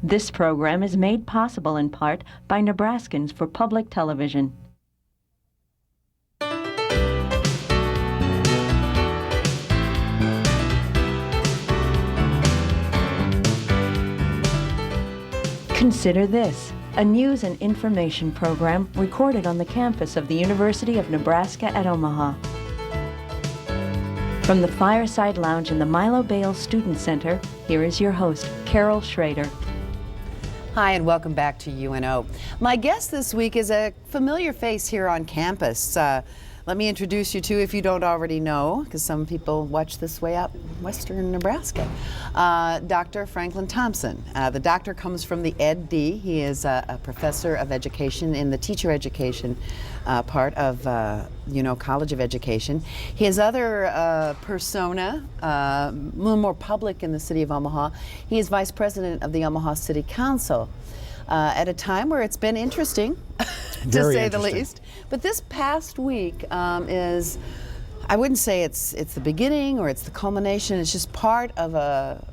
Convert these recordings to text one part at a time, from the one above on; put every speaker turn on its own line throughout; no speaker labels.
This program is made possible in part by Nebraskans for Public Television. Consider this, a news and information program recorded on the campus of the University of Nebraska at Omaha. From the Fireside Lounge in the Milo Bales Student Center, here is your host, Carol Schrader.
Hi, and welcome back to UNO. My guest this week is a familiar face here on campus. Let me introduce you to, if you don't already know, because some people watch this way out western Nebraska, Dr. Franklin Thompson. The doctor comes from the Ed.D. He is a professor of education in the teacher education part of College of Education. His other persona, a little more public in the city of Omaha, he is vice president of the Omaha City Council. At a time where it's been interesting, to say the least. But this past week is, I wouldn't say it's the beginning or it's the culmination. It's just part of a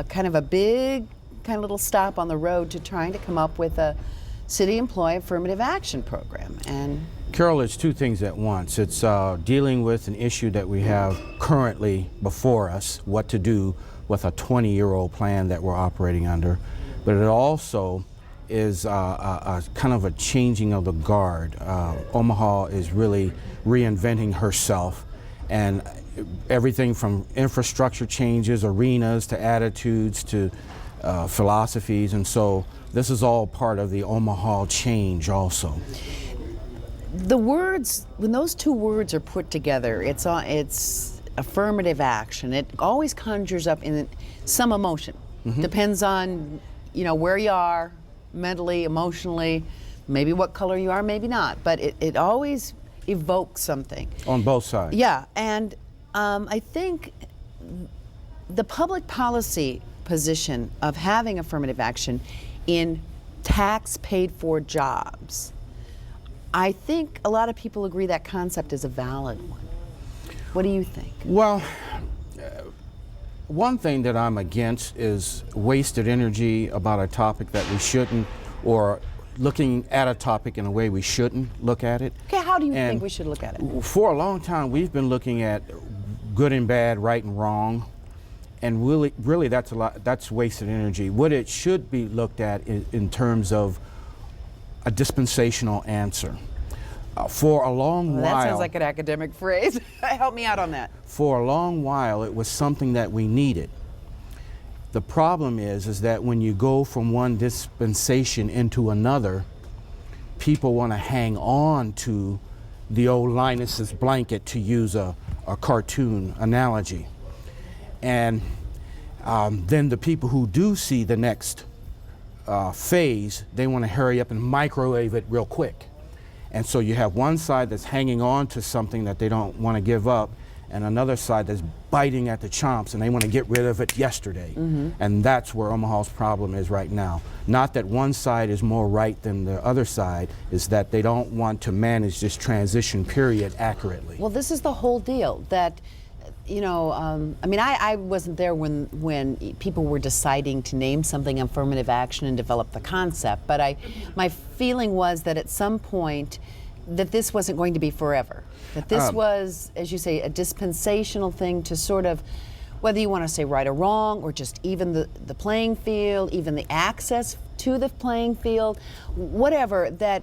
kind of a big kind of little stop on the road to trying to come up with a city employee affirmative action program. And
Carol, it's two things at once. It's dealing with an issue that we have currently before us, what to do with a 20-year-old plan that we're operating under. But it also is a kind of a changing of the guard. Omaha is really reinventing herself, and everything from infrastructure changes, arenas, to attitudes, to philosophies, and so this is all part of the Omaha change also.
The words, when those two words are put together, it's affirmative action. It always conjures up in some emotion. Mm-hmm. Depends on where you are, mentally, emotionally, maybe what color you are, maybe not, but it always evokes something.
On both sides.
Yeah, and I think the public policy position of having affirmative action in tax paid for jobs, I think a lot of people agree that concept is a valid one. What do you think?
Well, one thing that I'm against is wasted energy about a topic that we shouldn't, or looking at a topic in a way we shouldn't look at it.
Okay, how do you think we should look at it?
For a long time, we've been looking at good and bad, right and wrong, and really that's wasted energy. What it should be looked at is in terms of a dispensational answer. For a long while...
That sounds like an academic phrase. Help me out on that.
For a long while, it was something that we needed. The problem is that when you go from one dispensation into another, people want to hang on to the old Linus's blanket, to use a cartoon analogy. And then the people who do see the next phase, they want to hurry up and microwave it real quick. And so you have one side that's hanging on to something that they don't want to give up, and another side that's biting at the chomps and they want to get rid of it yesterday. Mm-hmm. And that's where Omaha's problem is right now. Not that one side is more right than the other side, is that they don't want to manage this transition period accurately.
Well, this is the whole deal, that I wasn't there when people were deciding to name something affirmative action and develop the concept, but my feeling was that at some point that this wasn't going to be forever. That this was, as you say, a dispensational thing to sort of, whether you want to say right or wrong, or just even the playing field, even the access to the playing field, whatever, that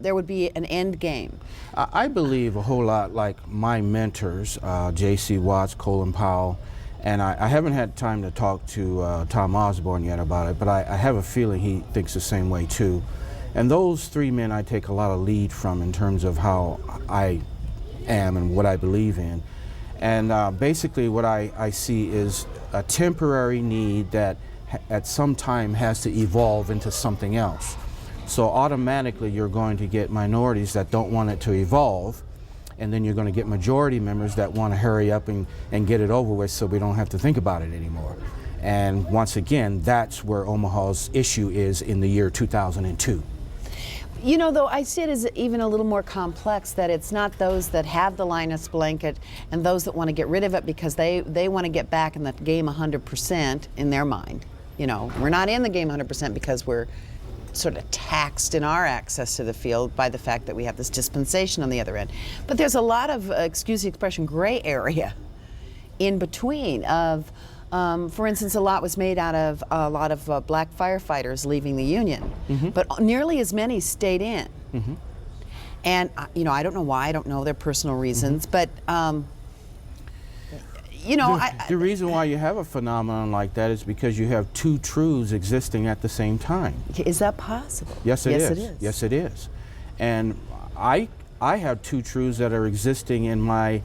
there would be an end game.
I believe a whole lot like my mentors, J.C. Watts, Colin Powell, and I haven't had time to talk to Tom Osborne yet about it, but I have a feeling he thinks the same way too. And those three men I take a lot of lead from in terms of how I am and what I believe in. And basically what I see is a temporary need that at some time has to evolve into something else. So automatically you're going to get minorities that don't want it to evolve, and then you're going to get majority members that want to hurry up and get it over with so we don't have to think about it anymore. And once again, that's where Omaha's issue is in the year 2002.
Though I see it as even a little more complex, that it's not those that have the Linus blanket and those that want to get rid of it because they want to get back in the game 100% in their mind. you know, we're not in the game 100% because we're sort of taxed in our access to the field by the fact that we have this dispensation on the other end. But there's a lot of, excuse the expression, gray area in between of, for instance, a lot was made out of a lot of black firefighters leaving the Union, but nearly as many stayed in. And, you know, I don't know why, I don't know their personal reasons, but, you know,
The reason why you have a phenomenon like that is because you have two truths existing at the same time.
Is that possible?
Yes, it is.
It is.
Yes, it is. And I have two truths that are existing in my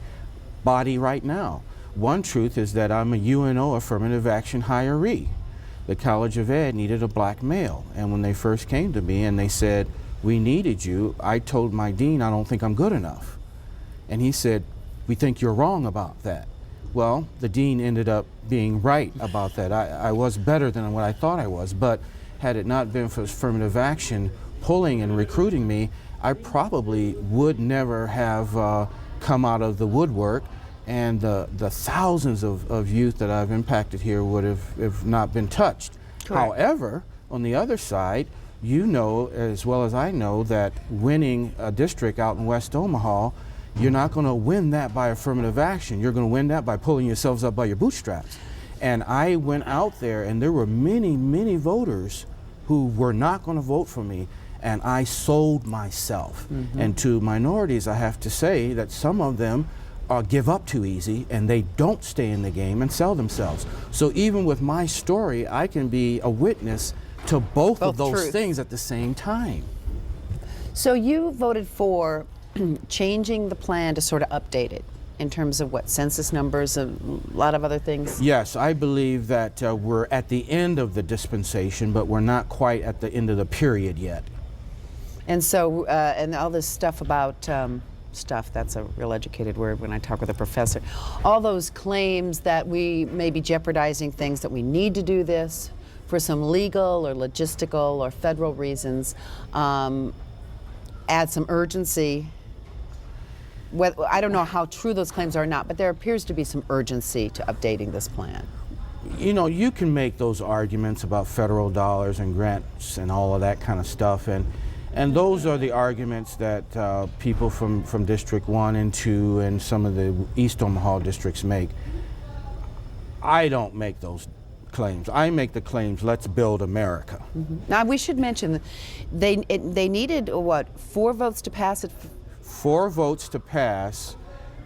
body right now. One truth is that I'm a UNO affirmative action hiree. The College of Ed needed a black male, and when they first came to me and they said, "We needed you," I told my dean, "I don't think I'm good enough." And he said, "We think you're wrong about that." Well, the dean ended up being right about that. I was better than what I thought I was, but had it not been for affirmative action pulling and recruiting me, I probably would never have come out of the woodwork, and the thousands of youth that I've impacted here would have not been touched.
Correct.
However, on the other side, you know as well as I know that winning a district out in West Omaha, you're not going to win that by affirmative action. You're going to win that by pulling yourselves up by your bootstraps. And I went out there, and there were many, many voters who were not going to vote for me, and I sold myself. And to minorities, I have to say that some of them give up too easy, and they don't stay in the game and sell themselves. So even with my story, I can be a witness to both of those
truths.
things at the same time.
So you voted for changing the plan to sort of update it in terms of what, census numbers, a lot of other things?
Yes, I believe that we're at the end of the dispensation, but we're not quite at the end of the period yet.
And so, and all this stuff about, stuff, that's a real educated word when I talk with a professor, all those claims that we may be jeopardizing things, that we need to do this for some legal or logistical or federal reasons, add some urgency. I don't know how true those claims are or not, but there appears to be some urgency to updating this plan.
You know, you can make those arguments about federal dollars and grants and all of that kind of stuff, and those are the arguments that people from District 1 and 2 and some of the East Omaha districts make. I don't make those claims. I make the claims, let's build America.
Now, we should mention that they needed, what, 4 votes to pass it?
4 votes to pass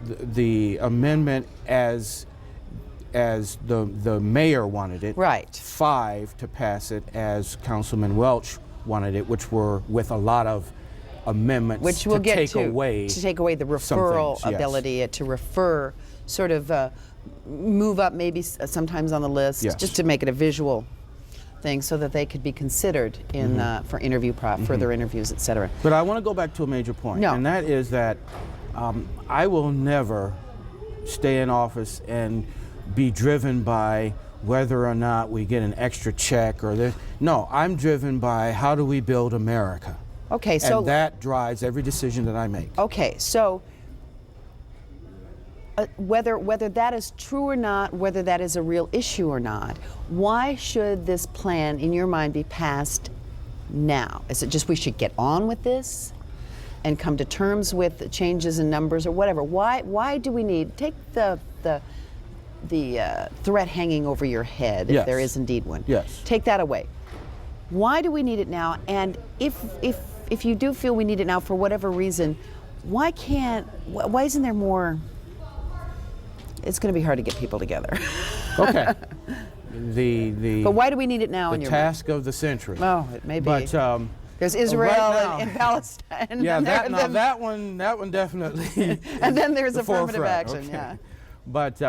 the amendment as the mayor wanted it.
Right.
5 to pass it as Councilman Welch wanted it, which were with a lot of amendments
Which we'll
to
get
take
to
away
take away the
some
referral
things, yes.
ability to refer, sort of move up maybe sometimes on the list,
Yes.
just to make it a visual thing so that they could be considered in for interview further interviews, et cetera.
But I want to go back to a major point,
No.
and that is that I will never stay in office and be driven by whether or not we get an extra check or this. No, I'm driven by how do we build America.
Okay, so
And that drives every decision that I make.
okay, so whether that is true or not, whether that is a real issue or not, why should this plan, in your mind, be passed now? Is it just we should get on with this and come to terms with the changes in numbers or whatever? Why do we need, take the threat hanging over your head, if
Yes.
there is indeed one.
Yes.
Take that away. Why do we need it now? And if you do feel we need it now for whatever reason, why isn't there more? It's going to be hard to get people together.
Okay.
But why do we need it now in
the
your
task of the century.
mind? Oh, it may be.
But
There's Israel
right now-
and Palestine.
yeah,
and
that one definitely.
and then there's
the
affirmative
forefront,
action.
okay.
Yeah.
But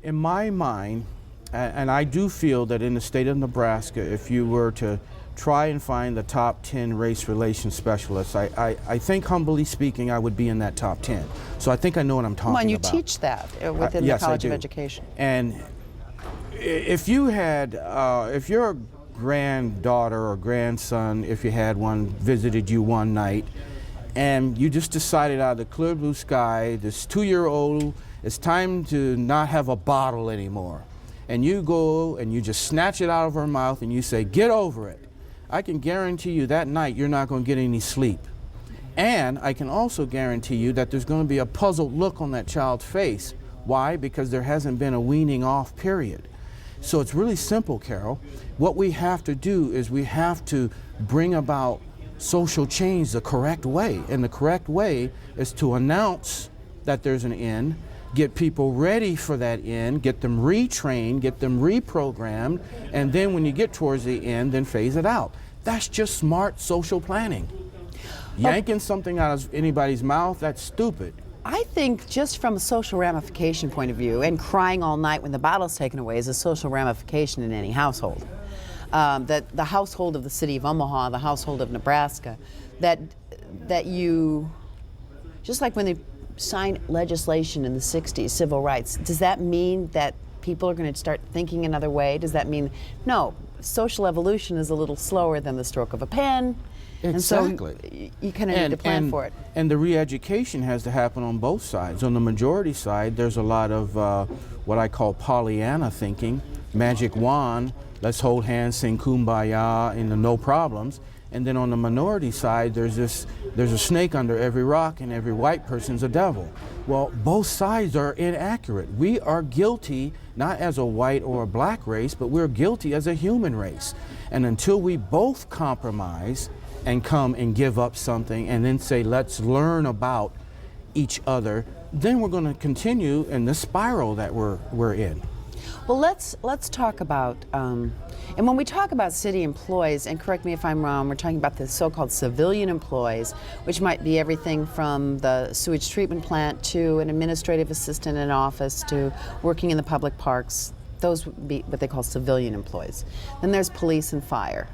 in my mind, and I do feel that in the state of Nebraska, if you were to try and find the top 10 race relations specialists, I think, humbly speaking, I would be in that top 10. So I think I know what I'm talking
Come on, you
about.
teach that within
Yes,
the
I
College of
do.
Education.
And if you had, if your granddaughter or grandson, if you had one, visited you one night, and you just decided out of the clear blue sky, this 2-year-old, it's time to not have a bottle anymore. and you go and you just snatch it out of her mouth and you say, get over it, I can guarantee you that night you're not going to get any sleep. And I can also guarantee you that there's going to be a puzzled look on that child's face. Why? Because there hasn't been a weaning off period. So it's really simple, Carol. What we have to do is we have to bring about social change the correct way. And the correct way is to announce that there's an end, get people ready for that end, get them retrained, get them reprogrammed, and then when you get towards the end, then phase it out. That's just smart social planning. Yanking something out of anybody's mouth, that's stupid.
I think just from a social ramification point of view, and crying all night when the bottle's taken away is a social ramification in any household. That the household of the city of Omaha, the household of Nebraska, that you, just like when they signed legislation in the 60s, civil rights, does that mean that people are going to start thinking another way? Does that mean, no, social evolution is a little slower than the stroke of a pen?
Exactly.
And so you kind of need to plan for it.
And the re-education has to happen on both sides. On the majority side, there's a lot of what I call Pollyanna thinking, magic wand, let's hold hands, sing kumbaya, and no problems. And then on the minority side, there's a snake under every rock and every white person's a devil. Well, both sides are inaccurate. We are guilty, not as a white or a black race, but we're guilty as a human race. And until we both compromise and come and give up something and then say, let's learn about each other, then we're going to continue in the spiral that we're in.
Well, let's talk about, and when we talk about city employees, and correct me if I'm wrong, we're talking about the so-called civilian employees, which might be everything from the sewage treatment plant to an administrative assistant in office to working in the public parks. Those would be what they call civilian employees. Then there's police and fire,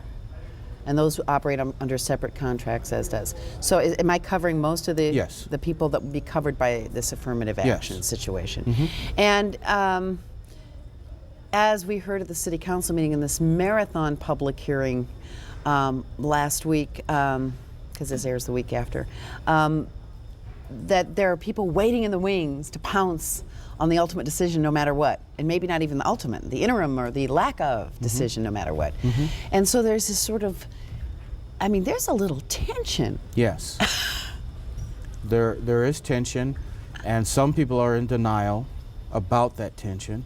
and those operate under separate contracts, as does. So am I covering most of the
Yes.
the people that would be covered by this affirmative action
Yes.
situation?
Mm-hmm.
And as we heard at the city council meeting in this marathon public hearing last week, because this airs the week after, that there are people waiting in the wings to pounce on the ultimate decision no matter what, and maybe not even the ultimate, the interim or the lack of decision no matter what.
Mm-hmm.
And so there's this sort of, I mean, there's a little tension.
Yes. There is tension, and some people are in denial about that tension.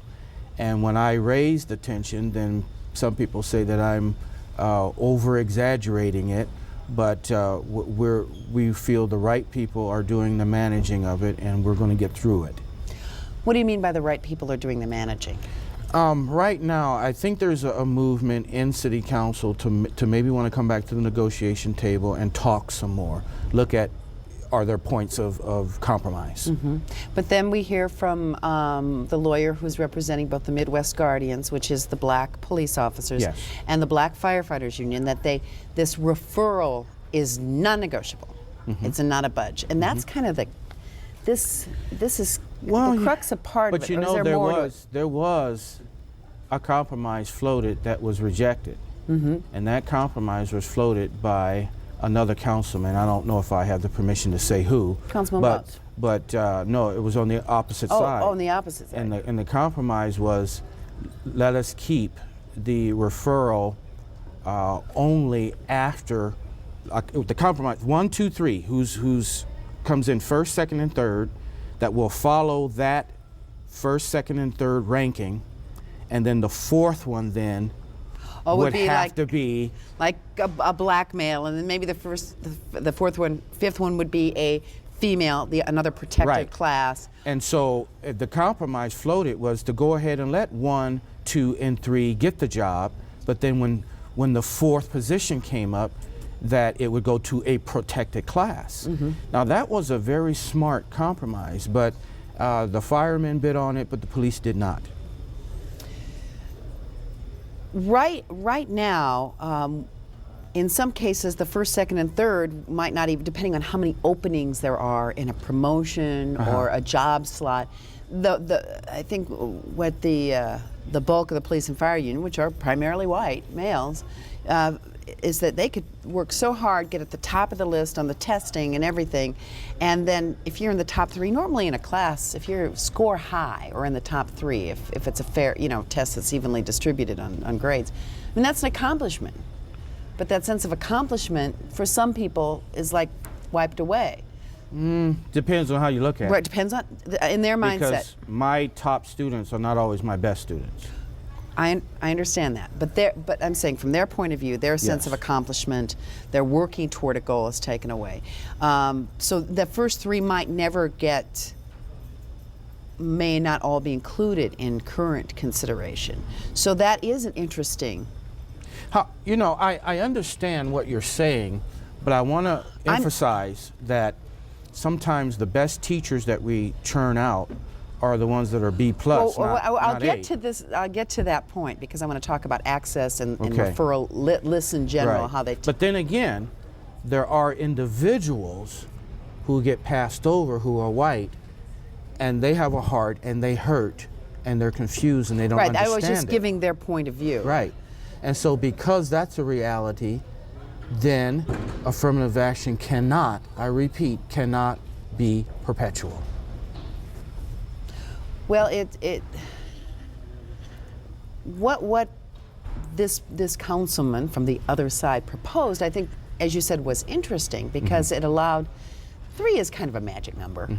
And when I raise the tension, then some people say that I'm over-exaggerating it, but we feel the right people are doing the managing of it, and we're going to get through it.
What do you mean by the right people are doing the managing?
Right now, I think there's a movement in City Council to maybe want to come back to the negotiation table and talk some more, look at are there points of compromise.
Mm-hmm. But then we hear from the lawyer who's representing both the Midwest Guardians, which is the black police officers,
Yes.
and the Black Firefighters Union, that this referral is non-negotiable.
Mm-hmm.
It's not a budge, and that's kind of this is
Well,
the crux of part of
but
it.
you
Or is
know,
there more to it?
there was a compromise floated that was rejected, and that compromise was floated by another councilman. I don't know if I have the permission to say who.
Councilman Welch.
But no, it was on the opposite side.
Oh, on the opposite side.
And the compromise was, let us keep the referral only after the compromise. 1, 2, 3. Who's comes in first, second, and third, that will follow that first, second, and third ranking, and then the fourth one then would
be
have
like,
to be
like a black male, and then maybe the fourth one, fifth one would be a female, another protected
Right.
class.
And so the compromise floated was to go ahead and let 1, 2, and 3 get the job, but then when the fourth position came up, that it would go to a protected class. Now that was a very smart compromise, but the firemen bid on it, but the police did not.
Right now, in some cases, the first, second, and third might not even, depending on how many openings there are in a promotion or a job slot. I think what the the bulk of the police and fire union, which are primarily white males, is that they could work so hard, get at the top of the list on the testing and everything, and then if you're in the top 3, normally in a class, if you score high or in the top 3, if it's a fair, test that's evenly distributed on grades, I mean, that's an accomplishment. But that sense of accomplishment, for some people, is like wiped away.
Depends on how you look at
Right,
it.
depends on, in their mindset.
Because my top students are not always my best students.
I understand that, but I'm saying from their point of view, their sense
Yes.
of accomplishment, they're working toward a goal is taken away. So the first 3 may not all be included in current consideration. So that is an interesting.
I understand what you're saying, but I want to emphasize that sometimes the best teachers that we churn out are the ones that are B+.
I'll get
A.
to this. I'll get to that point because I want to talk about access and
Okay.
referral lists in general.
Right.
How they.
But then again, there are individuals who get passed over who are white, and they have a heart, and they hurt, and they're confused, and they don't
Right.
understand
I was just
it.
giving their point of view.
Right. And so because that's a reality, then affirmative action cannot, I repeat, cannot be perpetual.
Well, what this councilman from the other side proposed, I think, as you said, was interesting because it allowed 3 is kind of a magic number,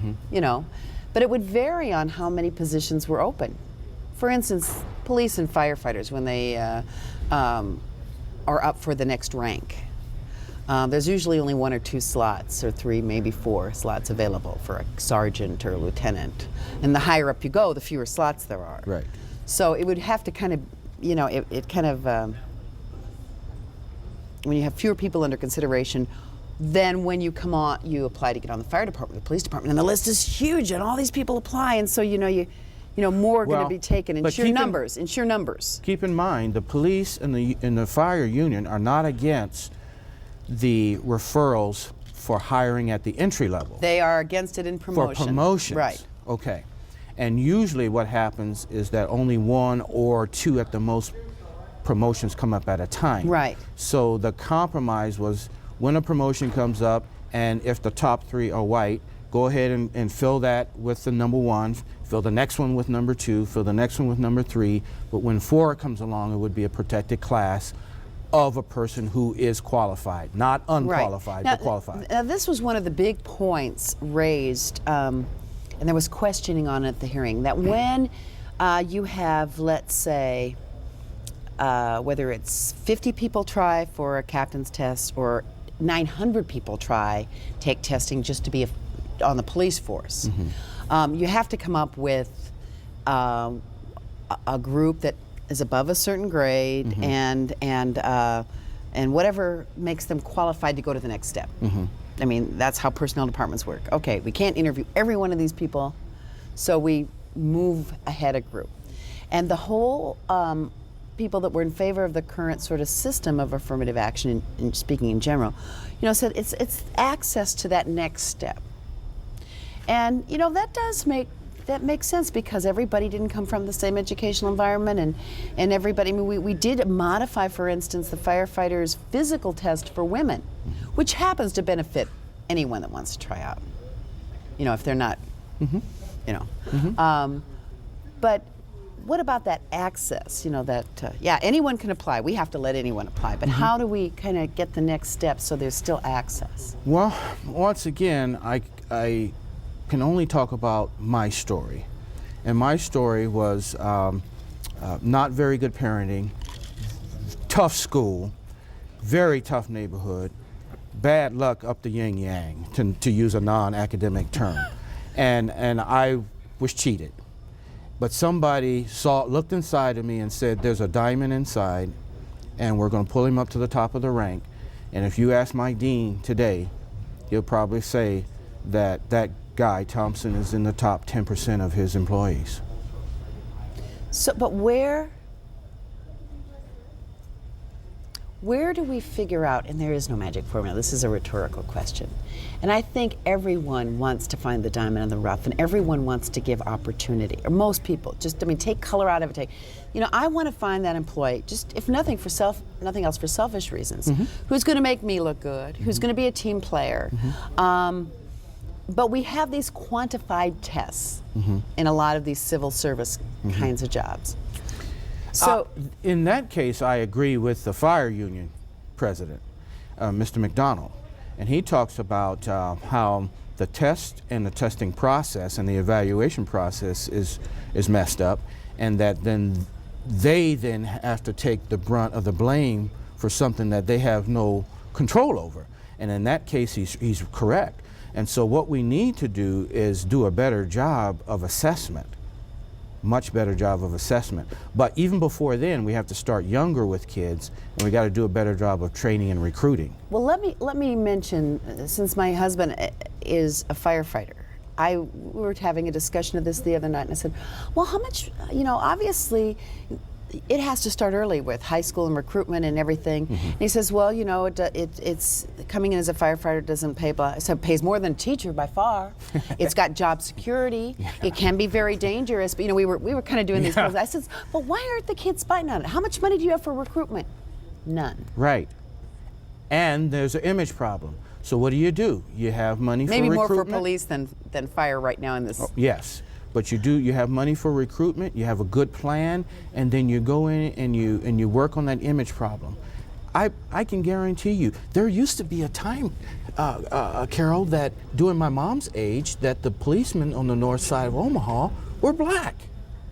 but it would vary on how many positions were open. For instance, police and firefighters when they are up for the next rank. There's usually only 1 or 2 slots, or 3, maybe 4 slots available for a sergeant or a lieutenant. And the higher up you go, the fewer slots there are.
Right.
So it would have to kind of, when you have fewer people under consideration, then when you come on, you apply to get on the fire department, the police department, and the list is huge, and all these people apply, and so more are going to be taken in
but
sheer numbers.
Keep in mind, the police and the fire union are not against the referrals for hiring at the entry level.
They are against it in promotion.
For promotions.
Right.
Okay. And usually what happens is that only 1 or 2 at the most promotions come up at a time.
Right.
So the compromise was when a promotion comes up, and if the top 3 are white, go ahead and fill that with the number 1, fill the next one with number 2, fill the next one with number 3, but when 4 comes along, it would be a protected class of a person who is qualified, not unqualified,
Right.
but qualified.
Now, this was one of the big points raised, and there was questioning on it at the hearing, that when you have, let's say, whether it's 50 people try for a captain's test or 900 people take testing just to be on the police force, you have to come up with a group that is above a certain grade and whatever makes them qualified to go to the next step. I mean, that's how personnel departments work. Okay, we can't interview every one of these people, so we move ahead a group. And the whole people that were in favor of the current sort of system of affirmative action, in speaking in general, said it's access to that next step. And that makes sense because everybody didn't come from the same educational environment, and everybody. I mean, we did modify, for instance, the firefighters' physical test for women, which happens to benefit anyone that wants to try out. If they're not, but what about that access? Anyone can apply. We have to let anyone apply. But how do we kind of get the next step so there's still access?
Well, once again, I can only talk about my story. And my story was not very good parenting, tough school, very tough neighborhood, bad luck up the yin yang, to use a non-academic term. And I was cheated. But somebody looked inside of me and said, there's a diamond inside, and we're going to pull him up to the top of the rank. And if you ask my dean today, he'll probably say that guy, Thompson, is in the top 10% of his employees.
So, but where where do we figure out, and there is no magic formula, this is a rhetorical question, and I think everyone wants to find the diamond in the rough, and everyone wants to give opportunity, or most people, just, I mean, take color out of it, I want to find that employee, just if nothing else for selfish reasons, who's going to make me look good, who's going to be a team player, but we have these quantified tests in a lot of these civil service kinds of jobs. So,
in that case, I agree with the fire union president, Mr. McDonald, and he talks about how the test and the testing process and the evaluation process is messed up, and that then they then have to take the brunt of the blame for something that they have no control over. And in that case, he's correct. And so what we need to do is do a better job of assessment. Much better job of assessment. But even before then, we have to start younger with kids, and we got to do a better job of training and recruiting.
well, let me mention, since my husband is a firefighter, we were having a discussion of this the other night, and I said, well, how much, obviously, it has to start early with high school and recruitment and everything. And he says, well, it's coming in as a firefighter doesn't pay. I said, it pays more than a teacher by far. It's got job security. It can be very dangerous. But we were kind of doing these things. I said, but why aren't the kids fighting on it? How much money do you have for recruitment? None.
Right. And there's an image problem. So what do? You have money
Maybe
for
more
recruitment.
for police than fire right now in this.
Oh, yes. But you have money for recruitment, you have a good plan, and then you go in and you work on that image problem. I can guarantee you, there used to be a time, Carol, that during my mom's age, that the policemen on the north side of Omaha were black.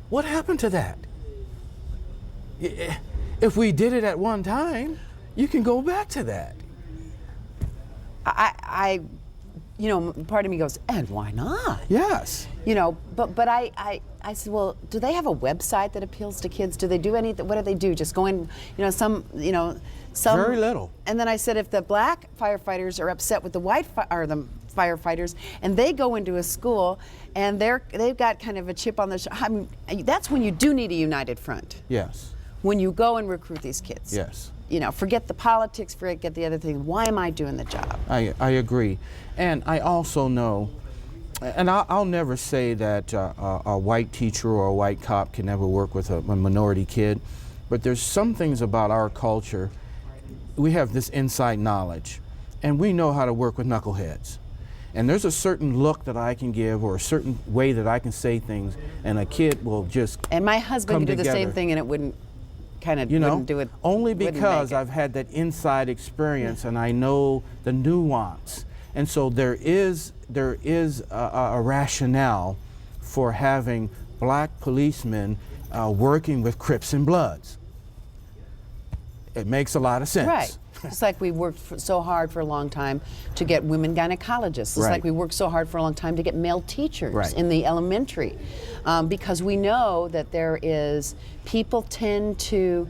What happened to that? If we did it at one time, you can go back to that.
Part of me goes, and why not?
Yes.
But I said, well, do they have a website that appeals to kids? Do they do anything? What do they do? Just go in, some.
Very little.
And then I said, if the black firefighters are upset with the white the firefighters, and they go into a school, and they've got kind of a chip on their shoulder, I mean, that's when you do need a united front.
Yes.
When you go and recruit these kids.
Yes.
Forget the politics, forget the other thing. Why am I doing the job?
I agree. And I also know, and I'll never say that a white teacher or a white cop can never work with a minority kid, but there's some things about our culture. We have this inside knowledge, and we know how to work with knuckleheads. And there's a certain look that I can give, or a certain way that I can say things, and a kid will just
And my husband
come
could do the same
together.
thing, and it wouldn't wouldn't do it.
Only
wouldn't
because
make it.
I've had that inside experience and I know the nuance. And so there is a rationale for having black policemen working with Crips and Bloods. It makes a lot of sense.
Right. It's like we worked so hard for a long time to get women gynecologists. It's
Right.
like we worked so hard for a long time to get male teachers
Right.
in the elementary. Because we know that people tend to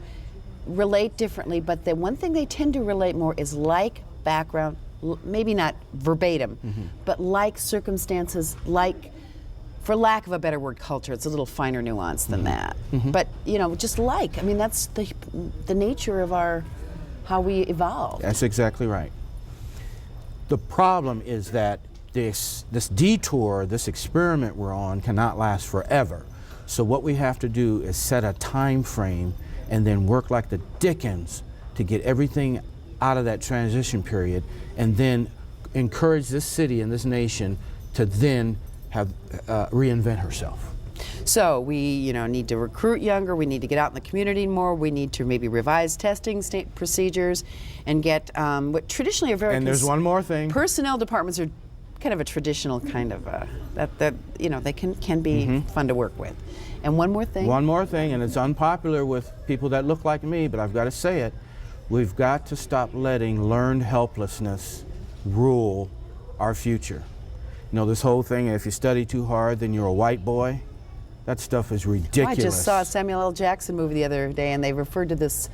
relate differently, but the one thing they tend to relate more is like background, maybe not verbatim, but like circumstances, like, for lack of a better word, culture. It's a little finer nuance than that. But, just like, I mean, that's the nature of how we evolve.
That's exactly right. The problem is that this detour, this experiment we're on, cannot last forever. So what we have to do is set a time frame and then work like the Dickens to get everything out of that transition period, and then encourage this city and this nation to then have reinvent herself.
So we, need to recruit younger. We need to get out in the community more. We need to maybe revise testing procedures, and get what traditionally are very.
And there's one more thing.
Personnel departments are kind of a traditional kind of that they can be fun to work with. And one more thing.
One more thing, and it's unpopular with people that look like me, but I've got to say it. We've got to stop letting learned helplessness rule our future. This whole thing, if you study too hard, then you're a white boy. That stuff is ridiculous.
I just saw a Samuel L. Jackson movie the other day, and they referred to this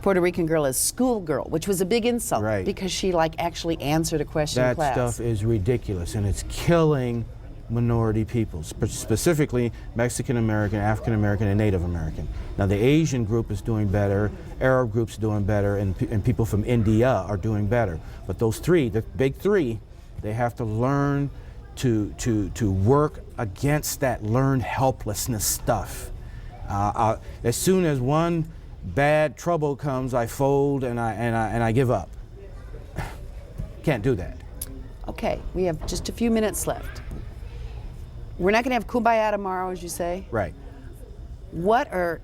Puerto Rican girl as schoolgirl, which was a big insult,
Right.
because she actually answered a question in
That
class.
stuff is ridiculous, and it's killing minority peoples, specifically Mexican American, African American, and Native American. Now the Asian group is doing better, Arab group's doing better, and people from India are doing better. But those three, the big three, they have to learn to work against that learned helplessness stuff. As soon as one bad trouble comes, I fold and I give up. Can't do that.
Okay, we have just a few minutes left. We're not going to have kumbaya tomorrow, as you say.
Right.
What are,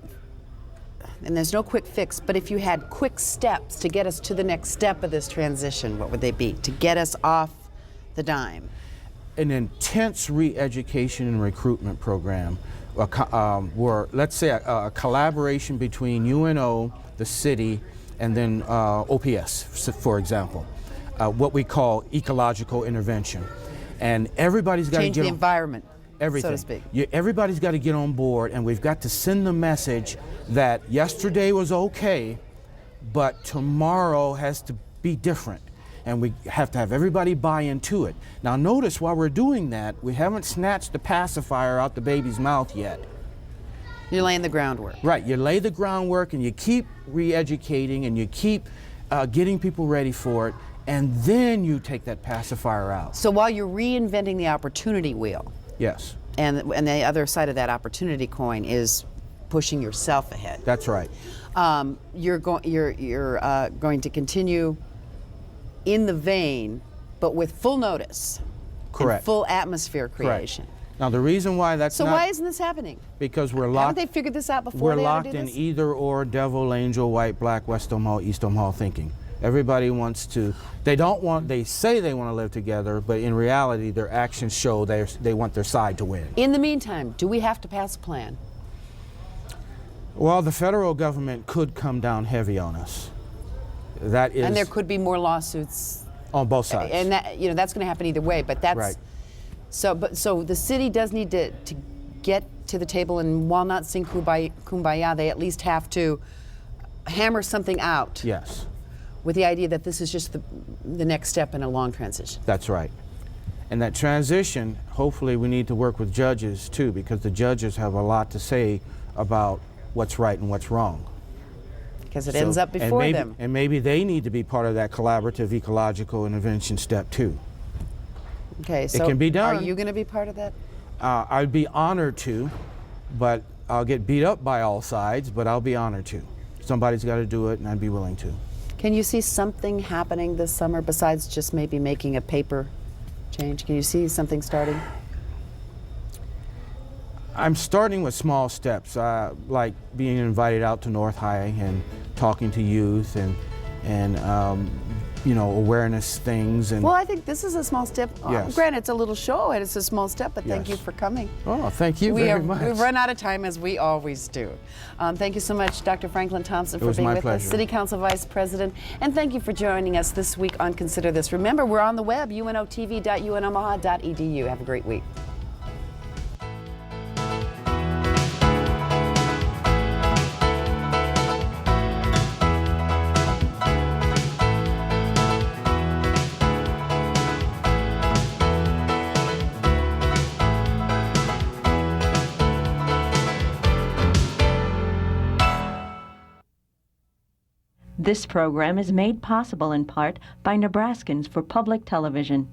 and there's no quick fix, but if you had quick steps to get us to the next step of this transition, what would they be to get us off the dime?
An intense re-education and recruitment program, where, let's say, a collaboration between UNO, the city, and then OPS, for example, what we call ecological intervention. And everybody's got to
Change
get
the environment,
everything.
so to speak.
Everybody's got to get on board, and we've got to send the message that yesterday was okay, but tomorrow has to be different. And we have to have everybody buy into it. Now notice while we're doing that, we haven't snatched the pacifier out the baby's mouth yet.
You're laying the groundwork.
Right, you lay the groundwork and you keep re-educating and you keep getting people ready for it, and then you take that pacifier out.
So while you're reinventing the opportunity wheel,
Yes,
and the other side of that opportunity coin is pushing yourself ahead.
that's right.
You're going to continue in the vein, but with full notice,
Correct.
and full atmosphere creation.
Correct. Now the reason why that's
So
not,
why isn't this happening?
because we're
Haven't
locked.
they figured this out before
We're
they had
locked
to do
in
this?
either or devil, angel, white, black, West Omaha, East Omaha thinking. Everybody wants to, they say they want to live together, but in reality their actions show they want their side to win.
In the meantime, do we have to pass a plan?
Well, the federal government could come down heavy on us. That is
And there could be more lawsuits,
on both sides.
and that, that's going to happen either way. But that's
Right.
so. So the city does need to get to the table, and while not sing kumbaya, they at least have to hammer something out.
Yes,
With the idea that this is just the next step in a long transition.
that's right. And that transition, hopefully we need to work with judges too, because the judges have a lot to say about what's right and what's wrong.
Because it
So-
ends up
and
before
maybe,
them.
And maybe they need to be part of that collaborative ecological intervention step too.
Okay, so
can be done.
Are you going to be part of that?
I'd be honored to, but I'll get beat up by all sides, but I'll be honored to. Somebody's got to do it, and I'd be willing to.
Can you see something happening this summer besides just maybe making a paper change? Can you see something starting?
I'm starting with small steps, like being invited out to North High and talking to youth and awareness things. And
Well, I think this is a small step.
Yes.
Granted, it's a little show and it's a small step, but thank
Yes.
you for coming.
oh, thank you very much.
We've run out of time, as we always do. Thank you so much, Dr. Franklin Thompson, for
was
being
my
with us,
pleasure.
City Council Vice President, and thank you for joining us this week on Consider This. Remember, we're on the web, unotv.unomaha.edu. Have a great week.
This program is made possible in part by Nebraskans for Public Television.